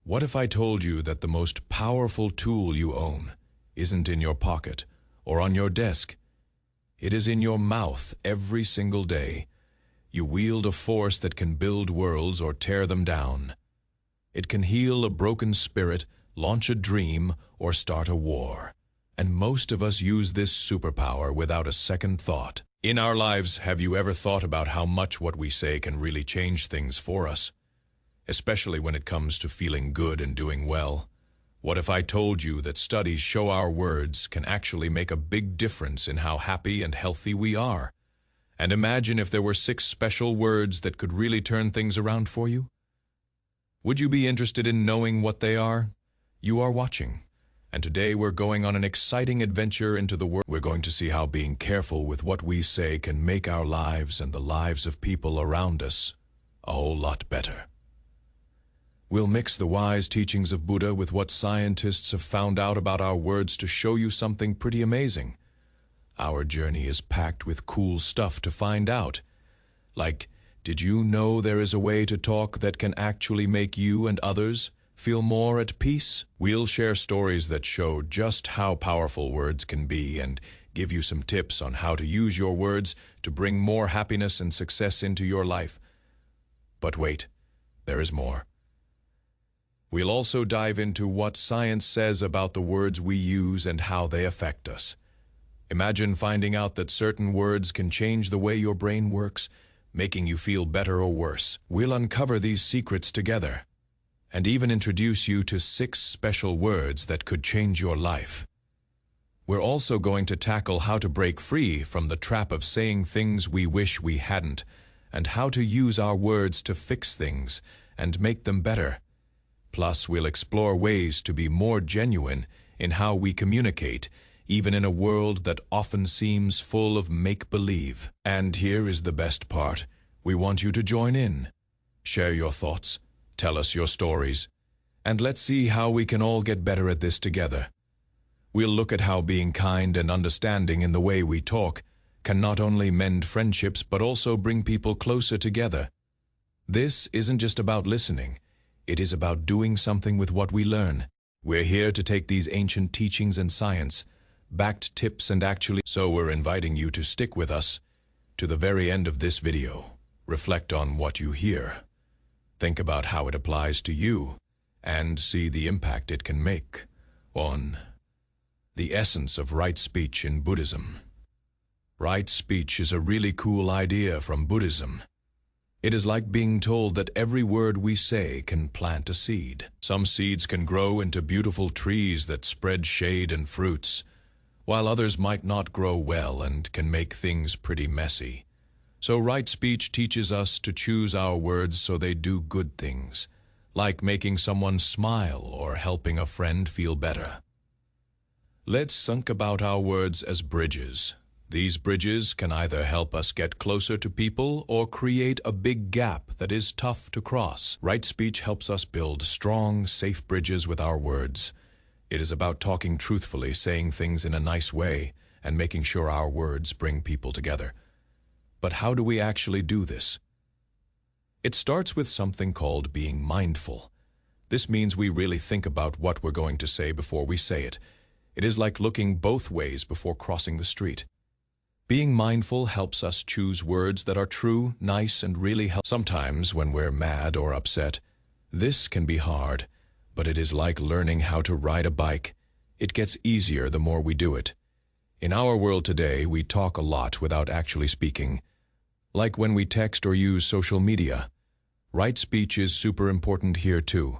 What if I told you that the most powerful tool you own isn't in your pocket or on your desk? It is in your mouth every single day. You wield a force that can build worlds or tear them down. It can heal a broken spirit, launch a dream, or start a war. And most of us use this superpower without a second thought. In our lives, have you ever thought about how much what we say can really change things for us? Especially when it comes to feeling good and doing well. What if I told you that studies show our words can actually make a big difference in how happy and healthy we are? And imagine if there were 6 special words that could really turn things around for you? Would you be interested in knowing what they are? You are watching. And today we're going on an exciting adventure into the world. We're going to see how being careful with what we say can make our lives and the lives of people around us a whole lot better. We'll mix the wise teachings of Buddha with what scientists have found out about our words to show you something pretty amazing. Our journey is packed with cool stuff to find out. Like, did you know there is a way to talk that can actually make you and others feel more at peace? We'll share stories that show just how powerful words can be and give you some tips on how to use your words to bring more happiness and success into your life. But wait, there is more. We'll also dive into what science says about the words we use and how they affect us. Imagine finding out that certain words can change the way your brain works, making you feel better or worse. We'll uncover these secrets together and even introduce you to 6 special words that could change your life. We're also going to tackle how to break free from the trap of saying things we wish we hadn't, and how to use our words to fix things and make them better. Plus, we'll explore ways to be more genuine in how we communicate, even in a world that often seems full of make-believe. And here is the best part. We want you to join in. Share your thoughts, tell us your stories, and let's see how we can all get better at this together. We'll look at how being kind and understanding in the way we talk can not only mend friendships but also bring people closer together. This isn't just about listening. It is about doing something with what we learn. We're here to take these ancient teachings and science-backed tips and so we're inviting you to stick with us to the very end of this video. Reflect on what you hear. Think about how it applies to you and see the impact it can make on the essence of right speech in Buddhism. Right speech is a really cool idea from Buddhism. It is like being told that every word we say can plant a seed. Some seeds can grow into beautiful trees that spread shade and fruits, while others might not grow well and can make things pretty messy. So right speech teaches us to choose our words so they do good things, like making someone smile or helping a friend feel better. Let's think about our words as bridges. These bridges can either help us get closer to people or create a big gap that is tough to cross. Right speech helps us build strong, safe bridges with our words. It is about talking truthfully, saying things in a nice way, and making sure our words bring people together. But how do we actually do this? It starts with something called being mindful. This means we really think about what we're going to say before we say it. It is like looking both ways before crossing the street. Being mindful helps us choose words that are true, nice, and really helpful. Sometimes when we're mad or upset, this can be hard, but it is like learning how to ride a bike. It gets easier the more we do it. In our world today, we talk a lot without actually speaking, like when we text or use social media. Right speech is super important here too.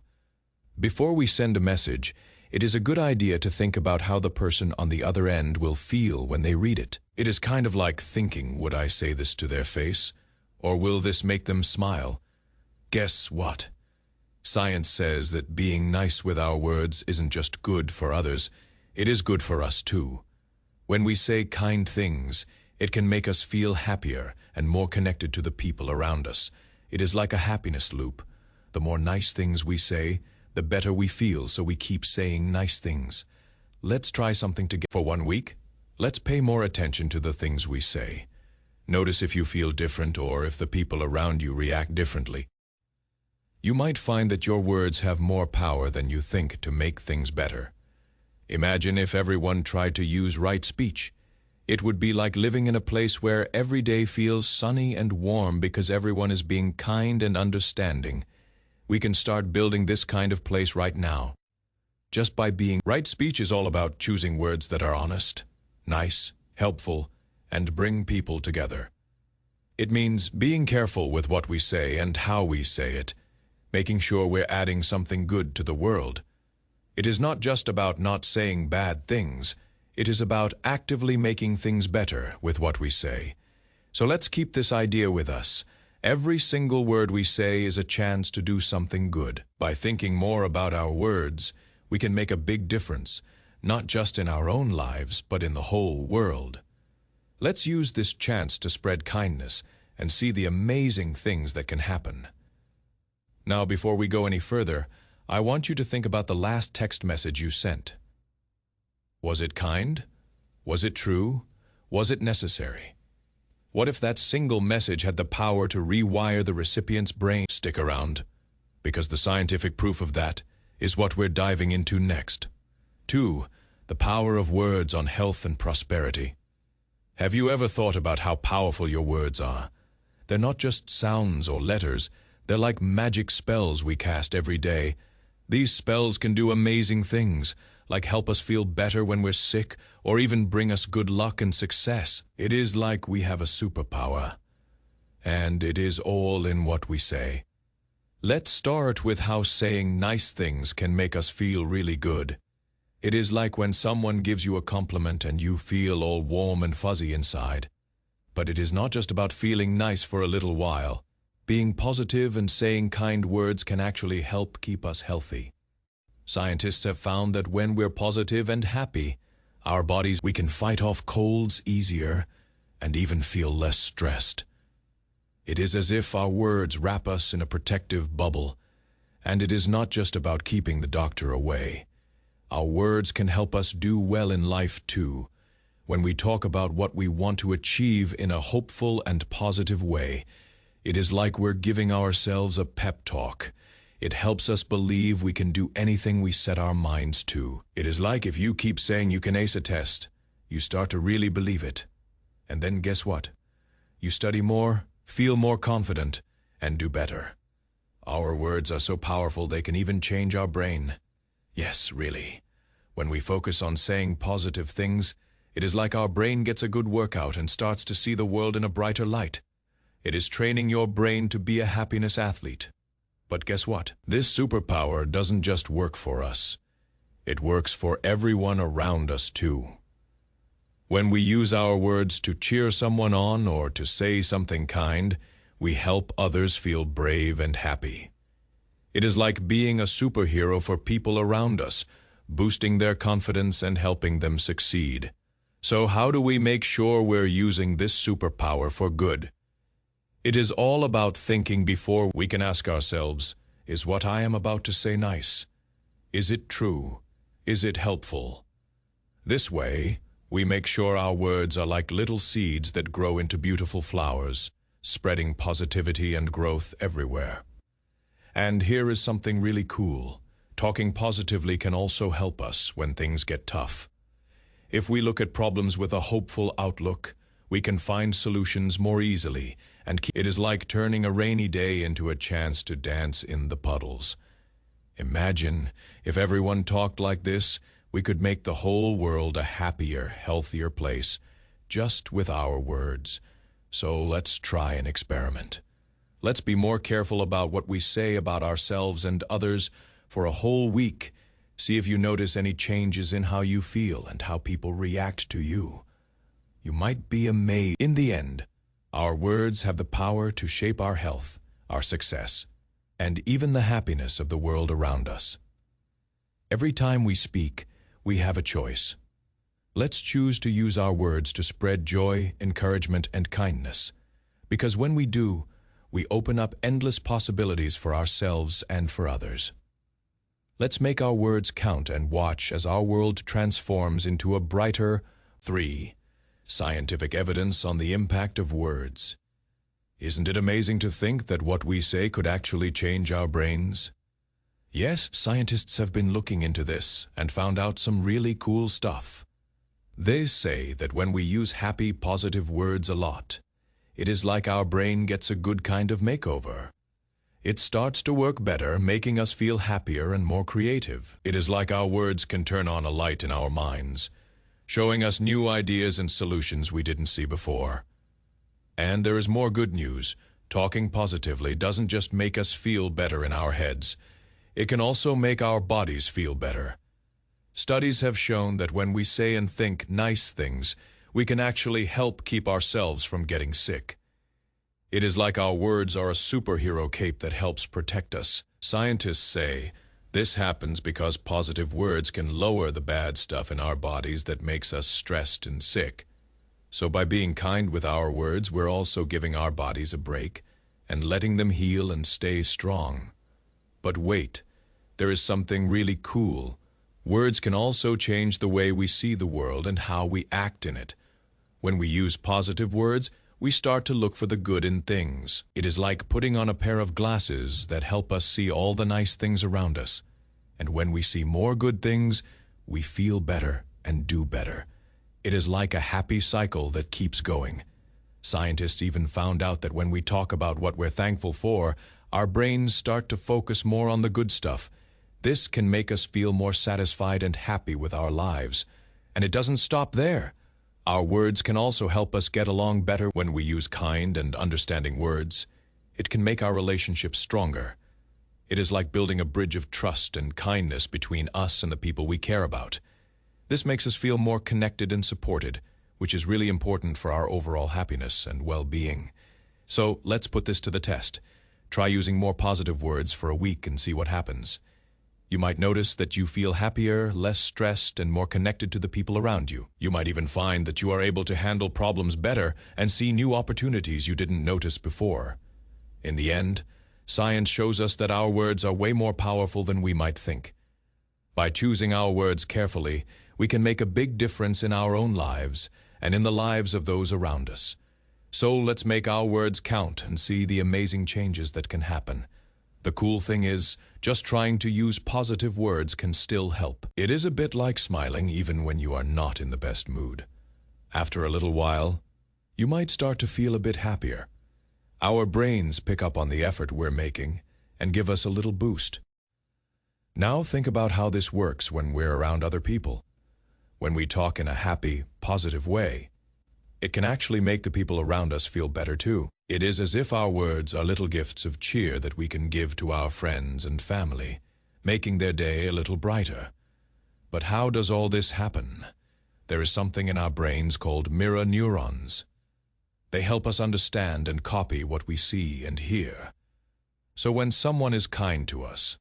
Before we send a message, it is a good idea to think about how the person on the other end will feel when they read it. It is kind of like thinking, would I say this to their face? Or will this make them smile? Guess what? Science says that being nice with our words isn't just good for others, it is good for us too. When we say kind things, it can make us feel happier and more connected to the people around us. It is like a happiness loop. The more nice things we say, the better we feel, so we keep saying nice things. Let's try something together for 1 week. Let's pay more attention to the things we say. Notice if you feel different or if the people around you react differently. You might find that your words have more power than you think to make things better. Imagine if everyone tried to use right speech. It would be like living in a place where every day feels sunny and warm because everyone is being kind and understanding. We can start building this kind of place right now. Just by being right speech is all about choosing words that are honest, nice, helpful, and bring people together. It means being careful with what we say and how we say it, making sure we're adding something good to the world. It is not just about not saying bad things. It is about actively making things better with what we say. So let's keep this idea with us. Every single word we say is a chance to do something good. By thinking more about our words, we can make a big difference, not just in our own lives, but in the whole world. Let's use this chance to spread kindness and see the amazing things that can happen. Now, before we go any further, I want you to think about the last text message you sent. Was it kind? Was it true? Was it necessary? What if that single message had the power to rewire the recipient's brain? Stick around, because the scientific proof of that is what we're diving into next. 2. The power of words on health and prosperity. Have you ever thought about how powerful your words are? They're not just sounds or letters. They're like magic spells we cast every day. These spells can do amazing things, like help us feel better when we're sick, or even bring us good luck and success. It is like we have a superpower. And it is all in what we say. Let's start with how saying nice things can make us feel really good. It is like when someone gives you a compliment and you feel all warm and fuzzy inside. But it is not just about feeling nice for a little while. Being positive and saying kind words can actually help keep us healthy. Scientists have found that when we're positive and happy, we can fight off colds easier and even feel less stressed. It is as if our words wrap us in a protective bubble, and it is not just about keeping the doctor away. Our words can help us do well in life too. When we talk about what we want to achieve in a hopeful and positive way, it is like we're giving ourselves a pep talk. It helps us believe we can do anything we set our minds to. It is like if you keep saying you can ace a test, you start to really believe it. And then guess what? You study more, feel more confident, and do better. Our words are so powerful they can even change our brain. Yes, really. When we focus on saying positive things, it is like our brain gets a good workout and starts to see the world in a brighter light. It is training your brain to be a happiness athlete. But guess what? This superpower doesn't just work for us. It works for everyone around us too. When we use our words to cheer someone on or to say something kind, we help others feel brave and happy. It is like being a superhero for people around us, boosting their confidence and helping them succeed. So how do we make sure we're using this superpower for good? It is all about thinking before we can ask ourselves, is what I am about to say nice? Is it true? Is it helpful? This way, we make sure our words are like little seeds that grow into beautiful flowers, spreading positivity and growth everywhere. And here is something really cool. Talking positively can also help us when things get tough. If we look at problems with a hopeful outlook, we can find solutions more easily, and it is like turning a rainy day into a chance to dance in the puddles. Imagine if everyone talked like this, we could make the whole world a happier, healthier place, just with our words. So let's try an experiment. Let's be more careful about what we say about ourselves and others for a whole week. See if you notice any changes in how you feel and how people react to you. You might be amazed. In the end, our words have the power to shape our health, our success, and even the happiness of the world around us. Every time we speak, we have a choice. Let's choose to use our words to spread joy, encouragement, and kindness. Because when we do, we open up endless possibilities for ourselves and for others. Let's make our words count and watch as our world transforms into a brighter. 3. Scientific evidence on the impact of words. Isn't it amazing to think that what we say could actually change our brains? Yes, scientists have been looking into this and found out some really cool stuff. They say that when we use happy, positive words a lot, it is like our brain gets a good kind of makeover. It starts to work better, making us feel happier and more creative. It is like our words can turn on a light in our minds, showing us new ideas and solutions we didn't see before. And there is more good news. Talking positively doesn't just make us feel better in our heads. It can also make our bodies feel better. Studies have shown that when we say and think nice things, we can actually help keep ourselves from getting sick. It is like our words are a superhero cape that helps protect us. Scientists say this happens because positive words can lower the bad stuff in our bodies that makes us stressed and sick. So by being kind with our words, we're also giving our bodies a break and letting them heal and stay strong. But wait, there is something really cool. Words can also change the way we see the world and how we act in it. When we use positive words, we start to look for the good in things. It is like putting on a pair of glasses that help us see all the nice things around us. And when we see more good things, we feel better and do better. It is like a happy cycle that keeps going. Scientists even found out that when we talk about what we're thankful for, our brains start to focus more on the good stuff. This can make us feel more satisfied and happy with our lives. And it doesn't stop there. Our words can also help us get along better when we use kind and understanding words. It can make our relationships stronger. It is like building a bridge of trust and kindness between us and the people we care about. This makes us feel more connected and supported, which is really important for our overall happiness and well-being. So let's put this to the test. Try using more positive words for a week and see what happens. You might notice that you feel happier, less stressed, and more connected to the people around you. You might even find that you are able to handle problems better and see new opportunities you didn't notice before. In the end, science shows us that our words are way more powerful than we might think. By choosing our words carefully, we can make a big difference in our own lives and in the lives of those around us. So let's make our words count and see the amazing changes that can happen. The cool thing is, just trying to use positive words can still help. It is a bit like smiling even when you are not in the best mood. After a little while, you might start to feel a bit happier. Our brains pick up on the effort we're making and give us a little boost. Now think about how this works when we're around other people. When we talk in a happy, positive way, it can actually make the people around us feel better too. It is as if our words are little gifts of cheer that we can give to our friends and family, making their day a little brighter. But how does all this happen? There is something in our brains called mirror neurons. They help us understand and copy what we see and hear. So when someone is kind to us,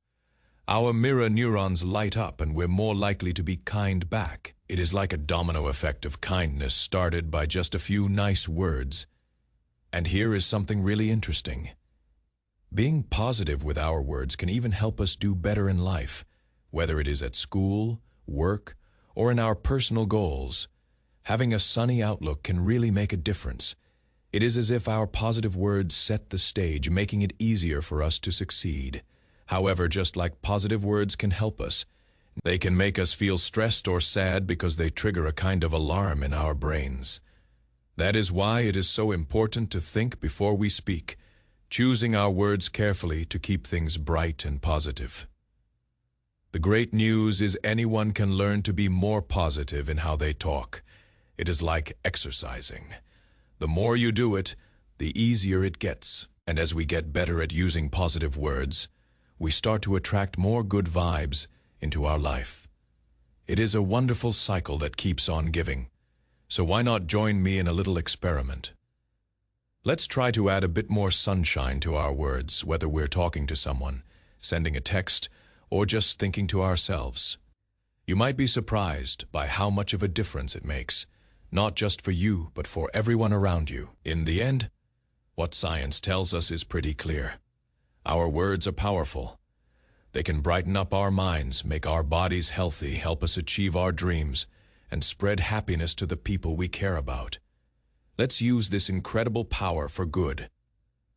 our mirror neurons light up and we're more likely to be kind back. It is like a domino effect of kindness started by just a few nice words. And here is something really interesting. Being positive with our words can even help us do better in life, whether it is at school, work, or in our personal goals. Having a sunny outlook can really make a difference. It is as if our positive words set the stage, making it easier for us to succeed. However, just like positive words can help us, they can make us feel stressed or sad because they trigger a kind of alarm in our brains. That is why it is so important to think before we speak, choosing our words carefully to keep things bright and positive. The great news is anyone can learn to be more positive in how they talk. It is like exercising. The more you do it, the easier it gets. And as we get better at using positive words, we start to attract more good vibes into our life. It is a wonderful cycle that keeps on giving. So why not join me in a little experiment? Let's try to add a bit more sunshine to our words, whether we're talking to someone, sending a text, or just thinking to ourselves. You might be surprised by how much of a difference it makes, not just for you, but for everyone around you. In the end, what science tells us is pretty clear. Our words are powerful. They can brighten up our minds, make our bodies healthy, help us achieve our dreams, and spread happiness to the people we care about. Let's use this incredible power for good.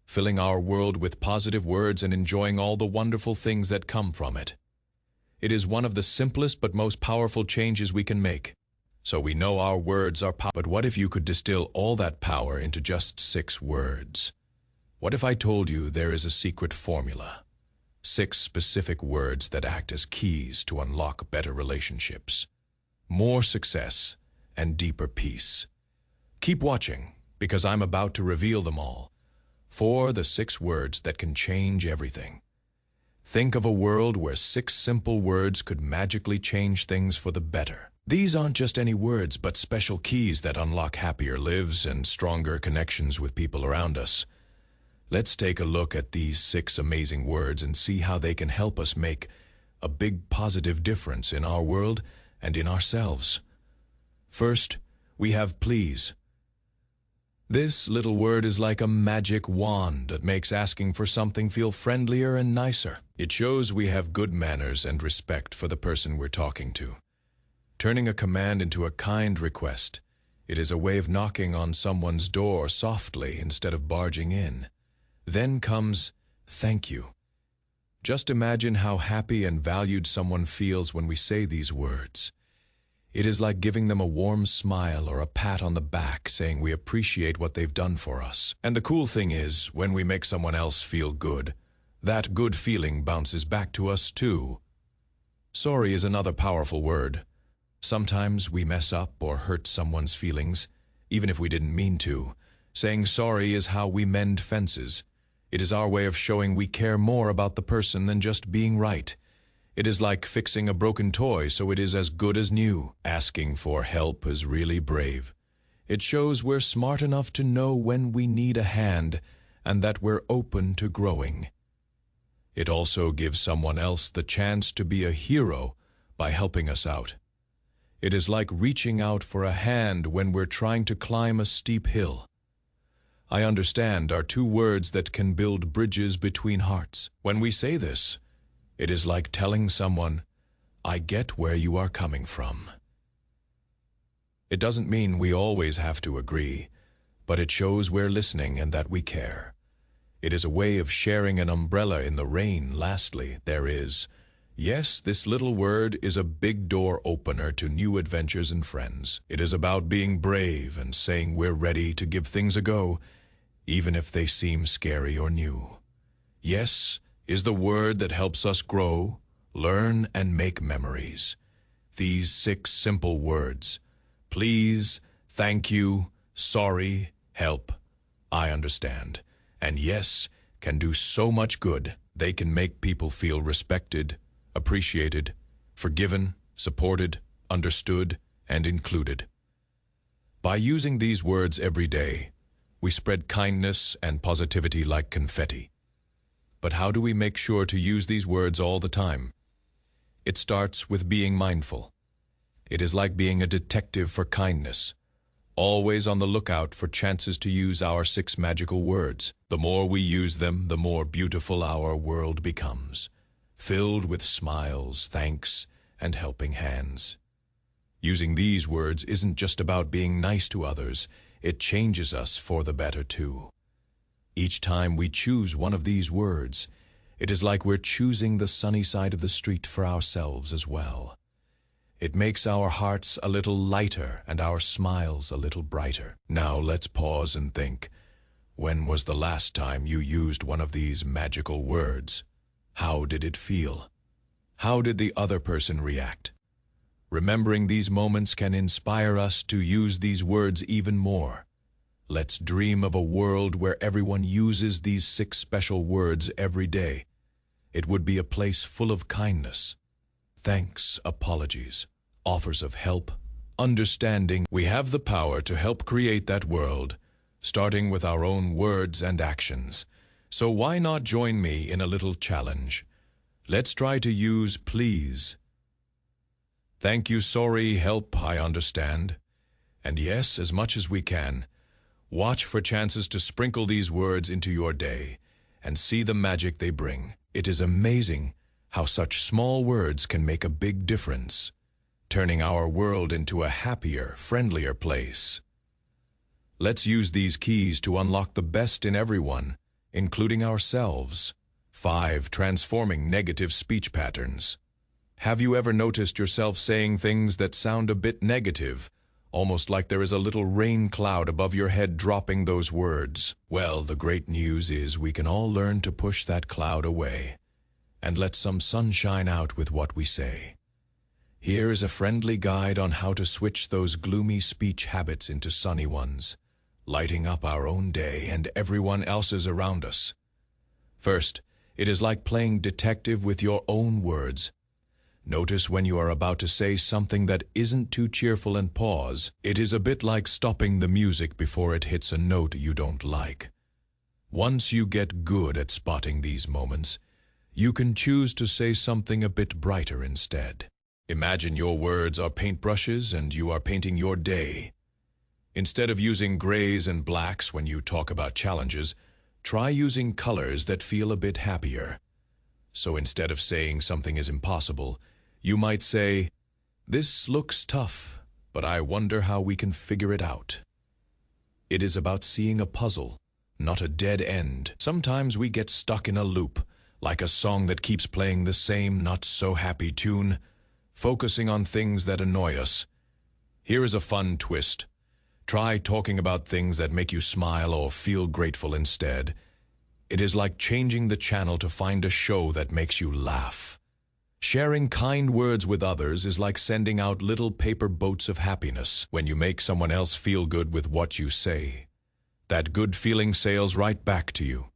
filling our world with positive words and enjoying all the wonderful things that come from it. It is one of the simplest but most powerful changes we can make. So we know our words are powerful. But what if you could distill all that power into just 6 words? What if I told you there is a secret formula? 6 specific words that act as keys to unlock better relationships, more success, and deeper peace. Keep watching, because I'm about to reveal them all. 4, the 6 words that can change everything. Think of a world where 6 simple words could magically change things for the better. These aren't just any words, but special keys that unlock happier lives and stronger connections with people around us. Let's take a look at these 6 amazing words and see how they can help us make a big positive difference in our world and in ourselves. First, we have please. This little word is like a magic wand that makes asking for something feel friendlier and nicer. It shows we have good manners and respect for the person we're talking to. Turning a command into a kind request, it is a way of knocking on someone's door softly instead of barging in. Then comes thank you. Just imagine how happy and valued someone feels when we say these words. It is like giving them a warm smile or a pat on the back, saying we appreciate what they've done for us. And the cool thing is, when we make someone else feel good, that good feeling bounces back to us too. Sorry is another powerful word. Sometimes we mess up or hurt someone's feelings, even if we didn't mean to. Saying sorry is how we mend fences. It is our way of showing we care more about the person than just being right. It is like fixing a broken toy so it is as good as new. Asking for help is really brave. It shows we're smart enough to know when we need a hand and that we're open to growing. It also gives someone else the chance to be a hero by helping us out. It is like reaching out for a hand when we're trying to climb a steep hill. I understand are 2 words that can build bridges between hearts. When we say this, it is like telling someone, I get where you are coming from. It doesn't mean we always have to agree, but it shows we're listening and that we care. It is a way of sharing an umbrella in the rain. Lastly, there is, yes, this little word is a big door opener to new adventures and friends. It is about being brave and saying we're ready to give things a go, even if they seem scary or new. Yes is the word that helps us grow, learn, and make memories. These 6 simple words, please, thank you, sorry, help, I understand, and yes, can do so much good. They can make people feel respected, appreciated, forgiven, supported, understood, and included. By using these words every day, we spread kindness and positivity like confetti. But how do we make sure to use these words all the time? It starts with being mindful. It is like being a detective for kindness, always on the lookout for chances to use our 6 magical words. The more we use them, the more beautiful our world becomes, filled with smiles, thanks, and helping hands. Using these words isn't just about being nice to others, it changes us for the better too. Each time we choose one of these words, it is like we're choosing the sunny side of the street for ourselves as well. It makes our hearts a little lighter and our smiles a little brighter. Now let's pause and think, when was the last time you used one of these magical words? How did it feel? How did the other person react? Remembering these moments can inspire us to use these words even more. Let's dream of a world where everyone uses these 6 special words every day. It would be a place full of kindness, thanks, apologies, offers of help, understanding. We have the power to help create that world, starting with our own words and actions. So why not join me in a little challenge? Let's try to use please. Thank you, sorry, help, I understand. And yes, as much as we can, watch for chances to sprinkle these words into your day and see the magic they bring. It is amazing how such small words can make a big difference, turning our world into a happier, friendlier place. Let's use these keys to unlock the best in everyone, including ourselves. 5. Transforming negative speech patterns. Have you ever noticed yourself saying things that sound a bit negative, almost like there is a little rain cloud above your head dropping those words? Well, the great news is we can all learn to push that cloud away and let some sunshine out with what we say. Here is a friendly guide on how to switch those gloomy speech habits into sunny ones, lighting up our own day and everyone else's around us. First, it is like playing detective with your own words. Notice when you are about to say something that isn't too cheerful and pause. It is a bit like stopping the music before it hits a note you don't like. Once you get good at spotting these moments, you can choose to say something a bit brighter instead. Imagine your words are paintbrushes and you are painting your day. Instead of using grays and blacks when you talk about challenges, try using colors that feel a bit happier. So instead of saying something is impossible, you might say, "This looks tough, but I wonder how we can figure it out." It is about seeing a puzzle, not a dead end. Sometimes we get stuck in a loop, like a song that keeps playing the same not-so-happy tune, focusing on things that annoy us. Here is a fun twist. Try talking about things that make you smile or feel grateful instead. It is like changing the channel to find a show that makes you laugh. Sharing kind words with others is like sending out little paper boats of happiness. When you make someone else feel good with what you say, that good feeling sails right back to you.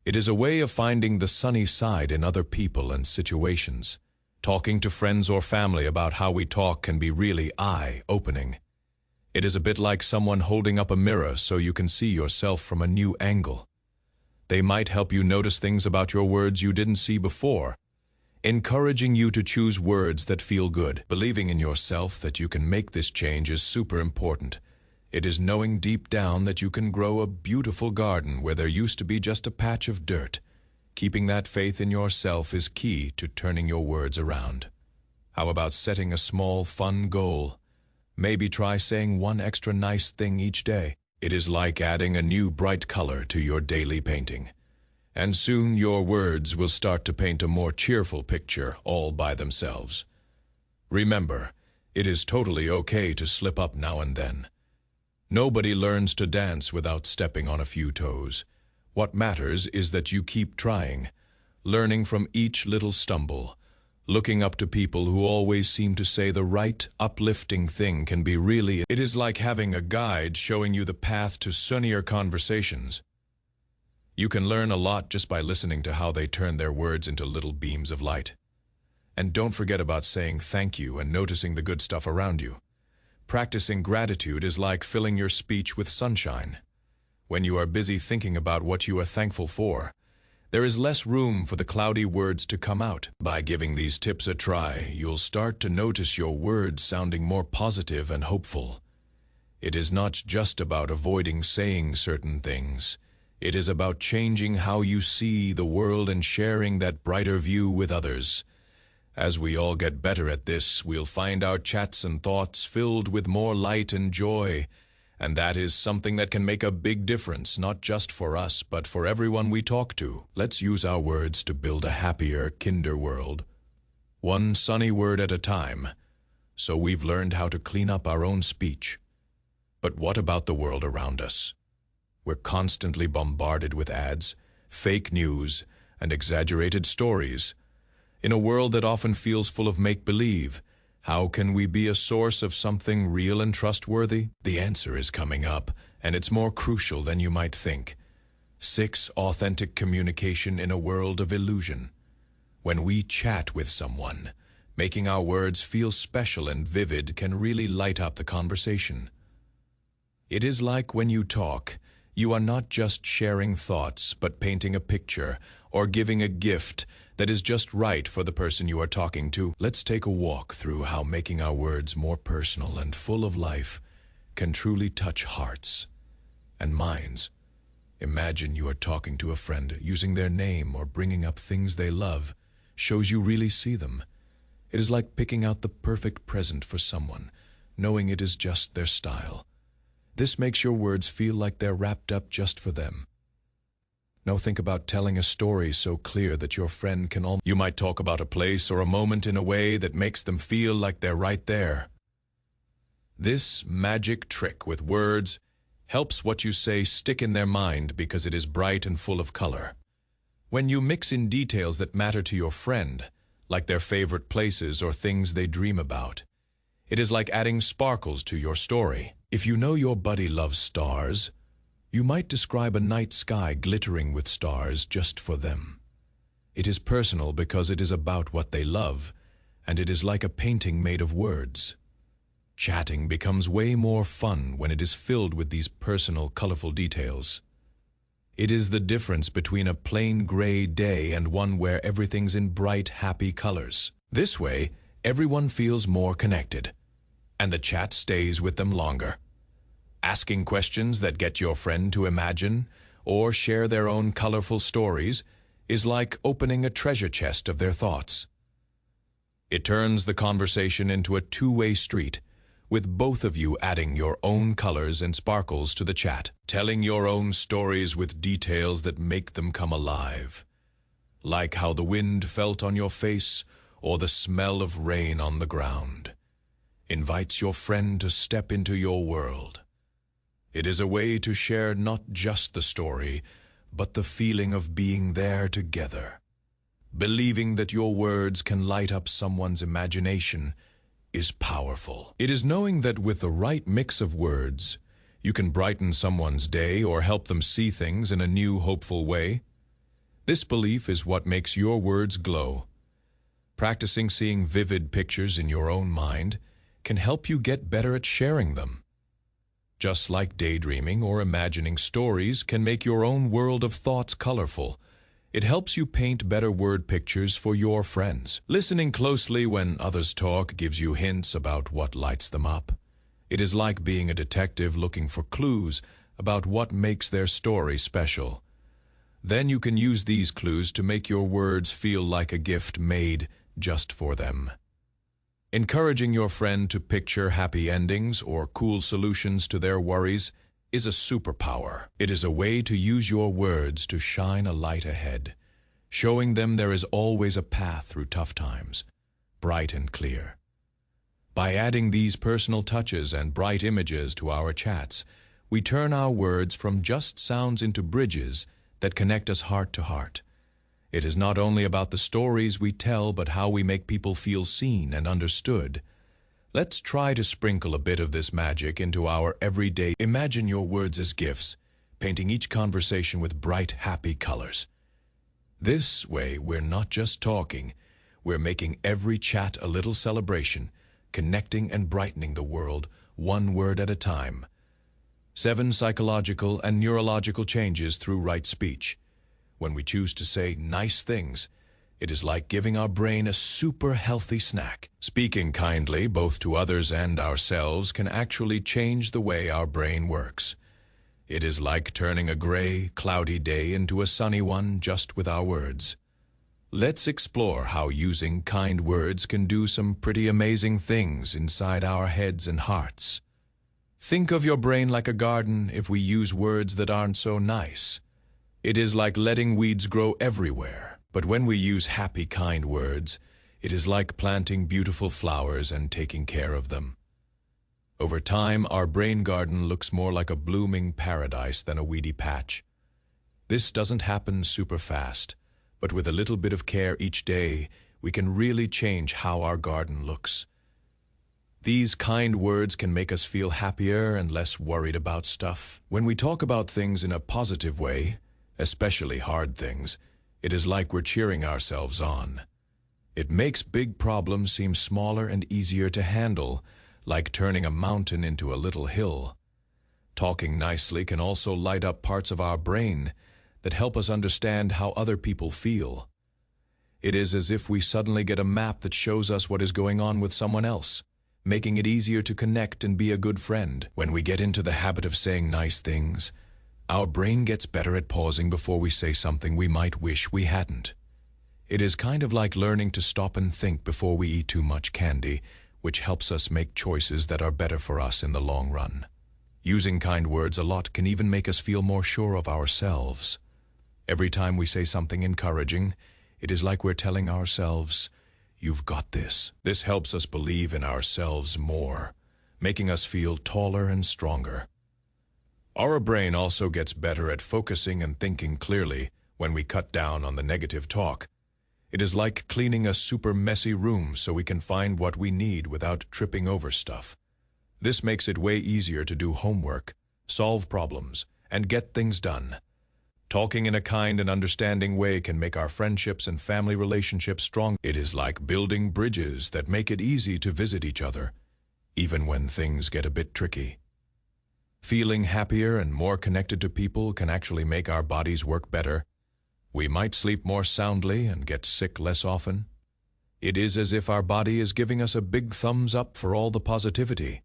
It is a way of finding the sunny side in other people and situations. Talking to friends or family about how we talk can be really eye-opening. It is a bit like someone holding up a mirror so you can see yourself from a new angle. They might help you notice things about your words you didn't see before, encouraging you to choose words that feel good. Believing in yourself that you can make this change is super important. It is knowing deep down that you can grow a beautiful garden where there used to be just a patch of dirt. Keeping that faith in yourself is key to turning your words around. How about setting a small, fun goal? Maybe try saying one extra nice thing each day. It is like adding a new bright color to your daily painting. And soon your words will start to paint a more cheerful picture all by themselves. Remember, it is totally okay to slip up now and then. Nobody learns to dance without stepping on a few toes. What matters is that you keep trying, learning from each little stumble. Looking up to people who always seem to say the right, uplifting thing can be really... It is like having a guide showing you the path to sunnier conversations. You can learn a lot just by listening to how they turn their words into little beams of light. And don't forget about saying thank you and noticing the good stuff around you. Practicing gratitude is like filling your speech with sunshine. When you are busy thinking about what you are thankful for, there is less room for the cloudy words to come out. By giving these tips a try, you'll start to notice your words sounding more positive and hopeful. It is not just about avoiding saying certain things. It is about changing how you see the world and sharing that brighter view with others. As we all get better at this, we'll find our chats and thoughts filled with more light and joy. And that is something that can make a big difference, not just for us, but for everyone we talk to. Let's use our words to build a happier, kinder world. One sunny word at a time. So we've learned how to clean up our own speech. But what about the world around us? We're constantly bombarded with ads, fake news, and exaggerated stories. In a world that often feels full of make-believe, how can we be a source of something real and trustworthy? The answer is coming up, and it's more crucial than you might think. 6. Authentic communication in a world of illusion. When we chat with someone, making our words feel special and vivid can really light up the conversation. It is like when you talk, you are not just sharing thoughts, but painting a picture or giving a gift that is just right for the person you are talking to. Let's take a walk through how making our words more personal and full of life can truly touch hearts and minds. Imagine you are talking to a friend, using their name or bringing up things they love shows you really see them. It is like picking out the perfect present for someone, knowing it is just their style. This makes your words feel like they're wrapped up just for them. No, think about telling a story so clear that your friend can almost... You might talk about a place or a moment in a way that makes them feel like they're right there. This magic trick with words helps what you say stick in their mind because it is bright and full of color. When you mix in details that matter to your friend, like their favorite places or things they dream about, it is like adding sparkles to your story. If you know your buddy loves stars, you might describe a night sky glittering with stars just for them. It is personal because it is about what they love, and it is like a painting made of words. Chatting becomes way more fun when it is filled with these personal, colorful details. It is the difference between a plain gray day and one where everything's in bright, happy colors. This way, everyone feels more connected, and the chat stays with them longer. Asking questions that get your friend to imagine or share their own colorful stories is like opening a treasure chest of their thoughts. It turns the conversation into a two-way street, with both of you adding your own colors and sparkles to the chat, telling your own stories with details that make them come alive, like how the wind felt on your face or the smell of rain on the ground. Invites your friend to step into your world. It is a way to share not just the story, but the feeling of being there together. Believing that your words can light up someone's imagination is powerful. It is knowing that with the right mix of words, you can brighten someone's day or help them see things in a new, hopeful way. This belief is what makes your words glow. Practicing seeing vivid pictures in your own mind can help you get better at sharing them. Just like daydreaming or imagining stories can make your own world of thoughts colorful, it helps you paint better word pictures for your friends. Listening closely when others talk gives you hints about what lights them up. It is like being a detective looking for clues about what makes their story special. Then you can use these clues to make your words feel like a gift made just for them. Encouraging your friend to picture happy endings or cool solutions to their worries is a superpower. It is a way to use your words to shine a light ahead, showing them there is always a path through tough times, bright and clear. By adding these personal touches and bright images to our chats, we turn our words from just sounds into bridges that connect us heart to heart. It is not only about the stories we tell, but how we make people feel seen and understood. Let's try to sprinkle a bit of this magic into our everyday. Imagine your words as gifts, painting each conversation with bright, happy colors. This way, we're not just talking, we're making every chat a little celebration, connecting and brightening the world, one word at a time. 7 psychological and neurological changes through right speech. When we choose to say nice things, it is like giving our brain a super healthy snack. Speaking kindly, both to others and ourselves, can actually change the way our brain works. It is like turning a gray, cloudy day into a sunny one just with our words. Let's explore how using kind words can do some pretty amazing things inside our heads and hearts. Think of your brain like a garden if we use words that aren't so nice. It is like letting weeds grow everywhere. But when we use happy, kind words, it is like planting beautiful flowers and taking care of them. Over time, our brain garden looks more like a blooming paradise than a weedy patch. This doesn't happen super fast, but with a little bit of care each day, we can really change how our garden looks. These kind words can make us feel happier and less worried about stuff. When we talk about things in a positive way, especially hard things, it is like we're cheering ourselves on. It makes big problems seem smaller and easier to handle, like turning a mountain into a little hill. Talking nicely can also light up parts of our brain that help us understand how other people feel. It is as if we suddenly get a map that shows us what is going on with someone else, making it easier to connect and be a good friend. When we get into the habit of saying nice things, our brain gets better at pausing before we say something we might wish we hadn't. It is kind of like learning to stop and think before we eat too much candy, which helps us make choices that are better for us in the long run. Using kind words a lot can even make us feel more sure of ourselves. Every time we say something encouraging, it is like we're telling ourselves, "You've got this." This helps us believe in ourselves more, making us feel taller and stronger. Our brain also gets better at focusing and thinking clearly when we cut down on the negative talk. It is like cleaning a super messy room so we can find what we need without tripping over stuff. This makes it way easier to do homework, solve problems, and get things done. Talking in a kind and understanding way can make our friendships and family relationships strong. It is like building bridges that make it easy to visit each other, even when things get a bit tricky. Feeling happier and more connected to people can actually make our bodies work better. We might sleep more soundly and get sick less often. It is as if our body is giving us a big thumbs up for all the positivity.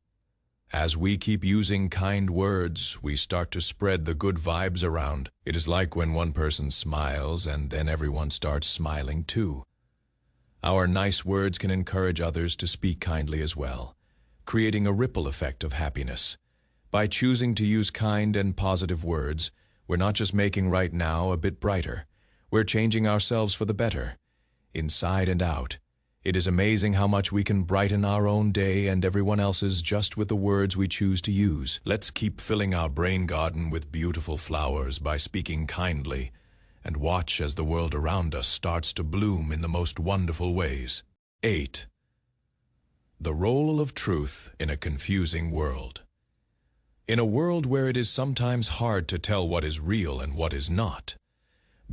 As we keep using kind words, we start to spread the good vibes around. It is like when one person smiles and then everyone starts smiling too. Our nice words can encourage others to speak kindly as well, creating a ripple effect of happiness. By choosing to use kind and positive words, we're not just making right now a bit brighter, we're changing ourselves for the better, inside and out. It is amazing how much we can brighten our own day and everyone else's just with the words we choose to use. Let's keep filling our brain garden with beautiful flowers by speaking kindly, and watch as the world around us starts to bloom in the most wonderful ways. 8. The role of truth in a confusing world. In a world where it is sometimes hard to tell what is real and what is not,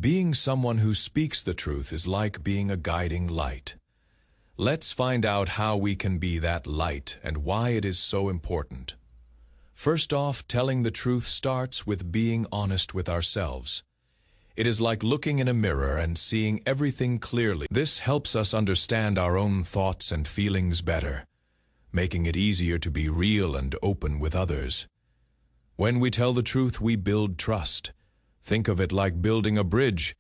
being someone who speaks the truth is like being a guiding light. Let's find out how we can be that light and why it is so important. First off, telling the truth starts with being honest with ourselves. It is like looking in a mirror and seeing everything clearly. This helps us understand our own thoughts and feelings better, making it easier to be real and open with others. When we tell the truth, we build trust. Think of it like building a bridge.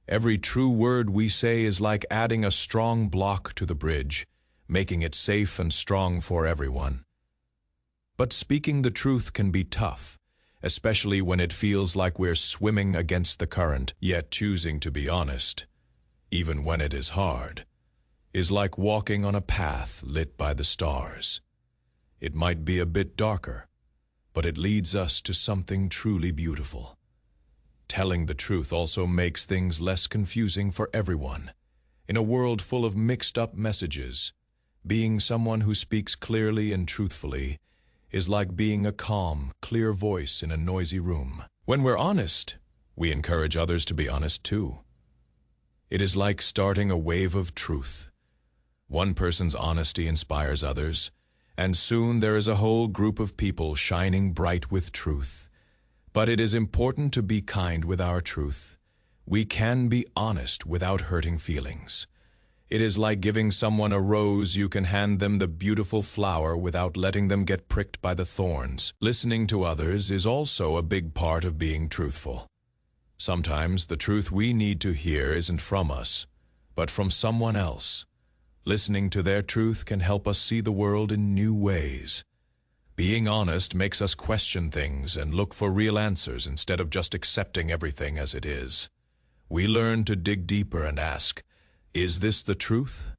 Every true word we say is like adding a strong block to the bridge, making it safe and strong for everyone. But speaking the truth can be tough, especially when it feels like we're swimming against the current. Yet choosing to be honest, even when it is hard, is like walking on a path lit by the stars. It might be a bit darker, but it leads us to something truly beautiful. Telling the truth also makes things less confusing for everyone. In a world full of mixed-up messages, being someone who speaks clearly and truthfully is like being a calm, clear voice in a noisy room. When we're honest, we encourage others to be honest too. It is like starting a wave of truth. One person's honesty inspires others, and soon there is a whole group of people shining bright with truth. But it is important to be kind with our truth. We can be honest without hurting feelings. It is like giving someone a rose. You can hand them the beautiful flower without letting them get pricked by the thorns. Listening to others is also a big part of being truthful. Sometimes the truth we need to hear isn't from us, but from someone else. Listening to their truth can help us see the world in new ways. Being honest makes us question things and look for real answers instead of just accepting everything as it is. We learn to dig deeper and ask, is this the truth?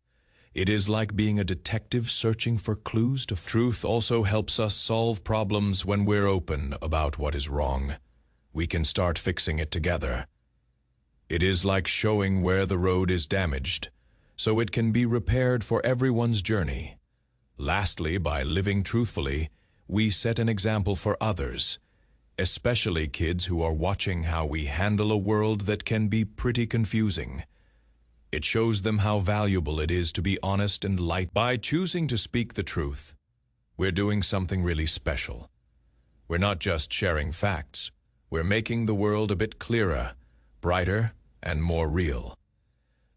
It is like being a detective searching for clues to truth. Also helps us solve problems when we're open about what is wrong. We can start fixing it together. It is like showing where the road is damaged, so it can be repaired for everyone's journey. Lastly, by living truthfully, we set an example for others, especially kids who are watching how we handle a world that can be pretty confusing. It shows them how valuable it is to be honest and light. By choosing to speak the truth, we're doing something really special. We're not just sharing facts, we're making the world a bit clearer, brighter, and more real.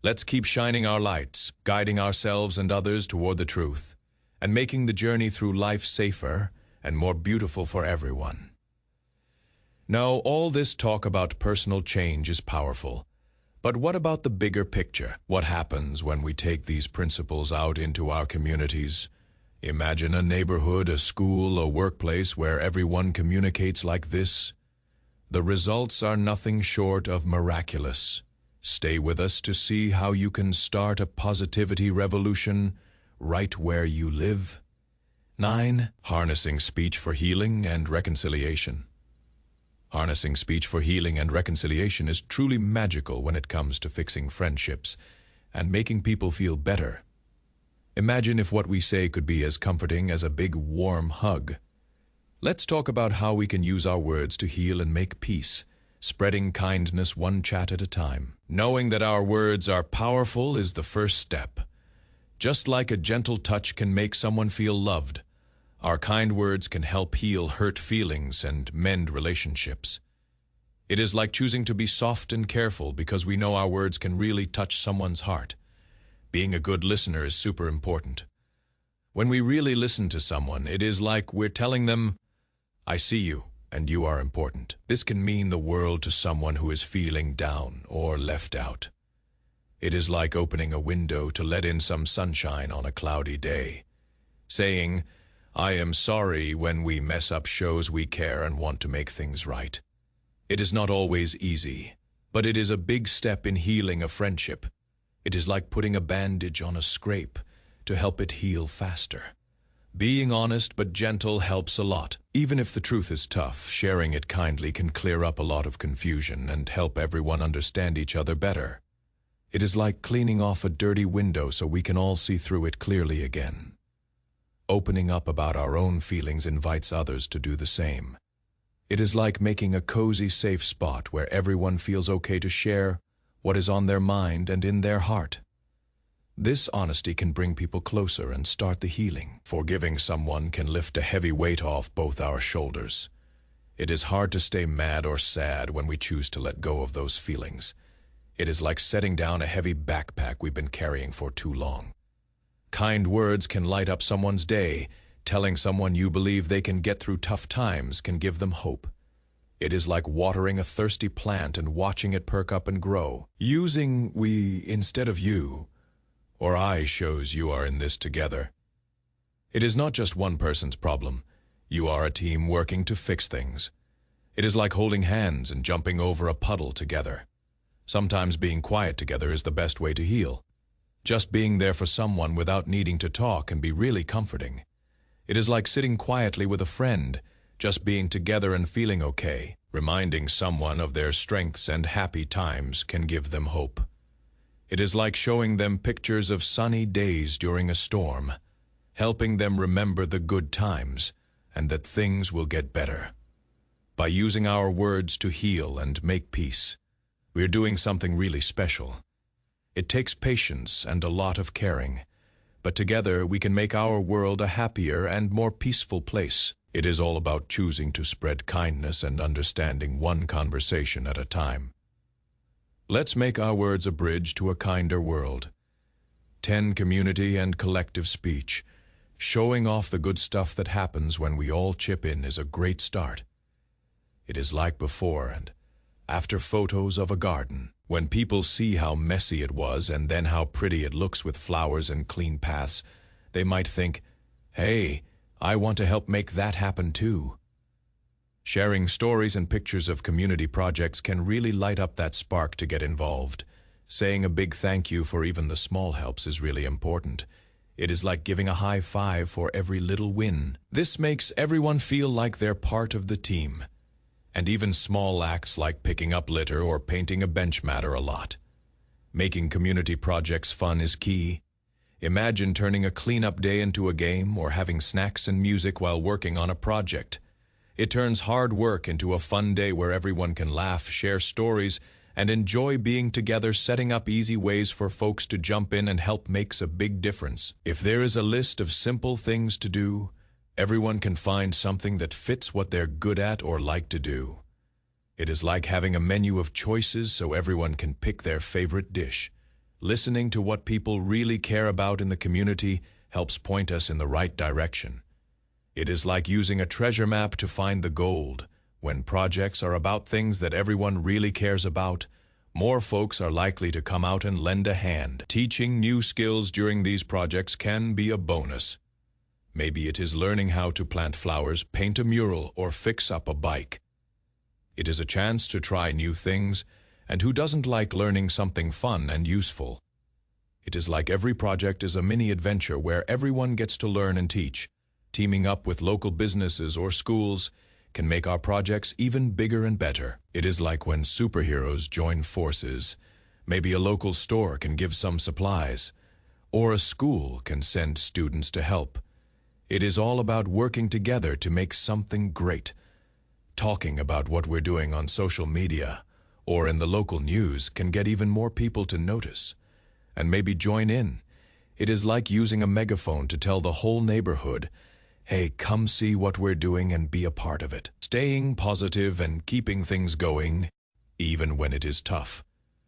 Let's keep shining our lights, guiding ourselves and others toward the truth, and making the journey through life safer and more beautiful for everyone. Now, all this talk about personal change is powerful, but what about the bigger picture? What happens when we take these principles out into our communities? Imagine a neighborhood, a school, a workplace where everyone communicates like this. The results are nothing short of miraculous. Stay with us to see how you can start a positivity revolution right where you live. 9. Harnessing speech for healing and reconciliation. Harnessing speech for healing and reconciliation is truly magical when it comes to fixing friendships and making people feel better. Imagine if what we say could be as comforting as a big warm hug. Let's talk about how we can use our words to heal and make peace, spreading kindness one chat at a time. Knowing that our words are powerful is the first step. Just like a gentle touch can make someone feel loved, our kind words can help heal hurt feelings and mend relationships. It is like choosing to be soft and careful because we know our words can really touch someone's heart. Being a good listener is super important. When we really listen to someone, it is like we're telling them, "I see you, and you are important." This can mean the world to someone who is feeling down or left out. It is like opening a window to let in some sunshine on a cloudy day. Saying, "I am sorry," when we mess up shows we care and want to make things right. It is not always easy, but it is a big step in healing a friendship. It is like putting a bandage on a scrape to help it heal faster. Being honest but gentle helps a lot. Even if the truth is tough, sharing it kindly can clear up a lot of confusion and help everyone understand each other better. It is like cleaning off a dirty window so we can all see through it clearly again. Opening up about our own feelings invites others to do the same. It is like making a cozy, safe spot where everyone feels okay to share what is on their mind and in their heart. This honesty can bring people closer and start the healing. Forgiving someone can lift a heavy weight off both our shoulders. It is hard to stay mad or sad when we choose to let go of those feelings. It is like setting down a heavy backpack we've been carrying for too long. Kind words can light up someone's day. Telling someone you believe they can get through tough times can give them hope. It is like watering a thirsty plant and watching it perk up and grow. Using "we" instead of "you" or "I" shows you are in this together. It is not just one person's problem. You are a team working to fix things. It is like holding hands and jumping over a puddle together. Sometimes being quiet together is the best way to heal. Just being there for someone without needing to talk can be really comforting. It is like sitting quietly with a friend, just being together and feeling okay. Reminding someone of their strengths and happy times can give them hope. It is like showing them pictures of sunny days during a storm, helping them remember the good times and that things will get better. By using our words to heal and make peace, we are doing something really special. It takes patience and a lot of caring, but together we can make our world a happier and more peaceful place. It is all about choosing to spread kindness and understanding one conversation at a time. Let's make our words a bridge to a kinder world. 10. Community and collective speech. Showing off the good stuff that happens when we all chip in is a great start. It is like before and after photos of a garden. When people see how messy it was and then how pretty it looks with flowers and clean paths, they might think, "Hey, I want to help make that happen too." Sharing stories and pictures of community projects can really light up that spark to get involved. Saying a big thank you for even the small helps is really important. It is like giving a high five for every little win. This makes everyone feel like they're part of the team. And even small acts like picking up litter or painting a bench matter a lot. Making community projects fun is key. Imagine turning a cleanup day into a game or having snacks and music while working on a project. It turns hard work into a fun day where everyone can laugh, share stories, and enjoy being together. Setting up easy ways for folks to jump in and help makes a big difference. If there is a list of simple things to do, everyone can find something that fits what they're good at or like to do. It is like having a menu of choices so everyone can pick their favorite dish. Listening to what people really care about in the community helps point us in the right direction. It is like using a treasure map to find the gold. When projects are about things that everyone really cares about, more folks are likely to come out and lend a hand. Teaching new skills during these projects can be a bonus. Maybe it is learning how to plant flowers, paint a mural, or fix up a bike. It is a chance to try new things, and who doesn't like learning something fun and useful? It is like every project is a mini adventure where everyone gets to learn and teach. Teaming up with local businesses or schools can make our projects even bigger and better. It is like when superheroes join forces. Maybe a local store can give some supplies, or a school can send students to help. It is all about working together to make something great. Talking about what we're doing on social media or in the local news can get even more people to notice and maybe join in. It is like using a megaphone to tell the whole neighborhood, hey, come see what we're doing and be a part of it. Staying positive and keeping things going, even when it is tough,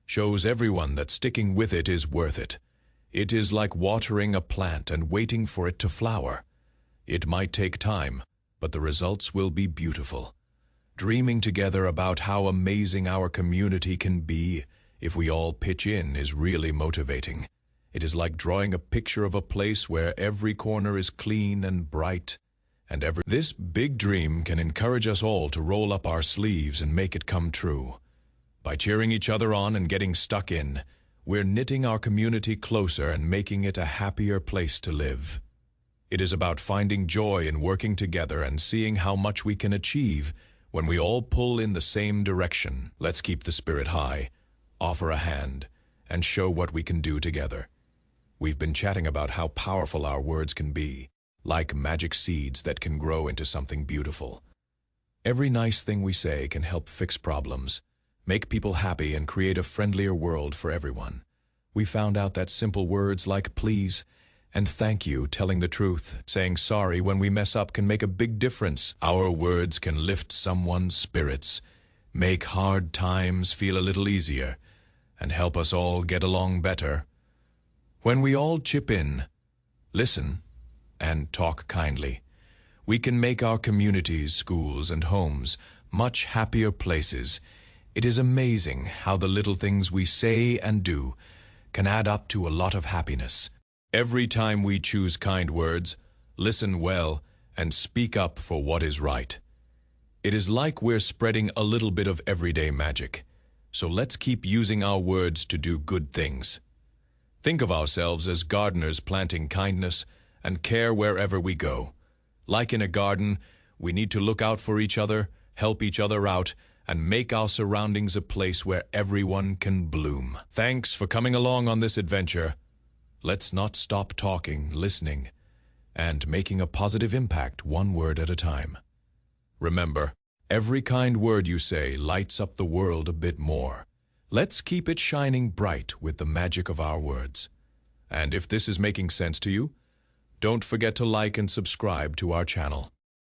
shows everyone that sticking with it is worth it. It is like watering a plant and waiting for it to flower. It might take time, but the results will be beautiful. Dreaming together about how amazing our community can be if we all pitch in is really motivating. It is like drawing a picture of a place where every corner is clean and bright, and this big dream can encourage us all to roll up our sleeves and make it come true. By cheering each other on and getting stuck in, we're knitting our community closer and making it a happier place to live. It is about finding joy in working together and seeing how much we can achieve when we all pull in the same direction. Let's keep the spirit high, offer a hand, and show what we can do together. We've been chatting about how powerful our words can be, like magic seeds that can grow into something beautiful. Every nice thing we say can help fix problems, make people happy, and create a friendlier world for everyone. We found out that simple words like please and thank you, telling the truth, saying sorry when we mess up can make a big difference. Our words can lift someone's spirits, make hard times feel a little easier, and help us all get along better. When we all chip in, listen, and talk kindly, we can make our communities, schools, and homes much happier places. It is amazing how the little things we say and do can add up to a lot of happiness. Every time we choose kind words, listen well, and speak up for what is right, it is like we're spreading a little bit of everyday magic. So let's keep using our words to do good things. Think of ourselves as gardeners planting kindness and care wherever we go. Like in a garden, we need to look out for each other, help each other out, and make our surroundings a place where everyone can bloom. Thanks for coming along on this adventure. Let's not stop talking, listening, and making a positive impact one word at a time. Remember, every kind word you say lights up the world a bit more. Let's keep it shining bright with the magic of our words. And if this is making sense to you, don't forget to like and subscribe to our channel.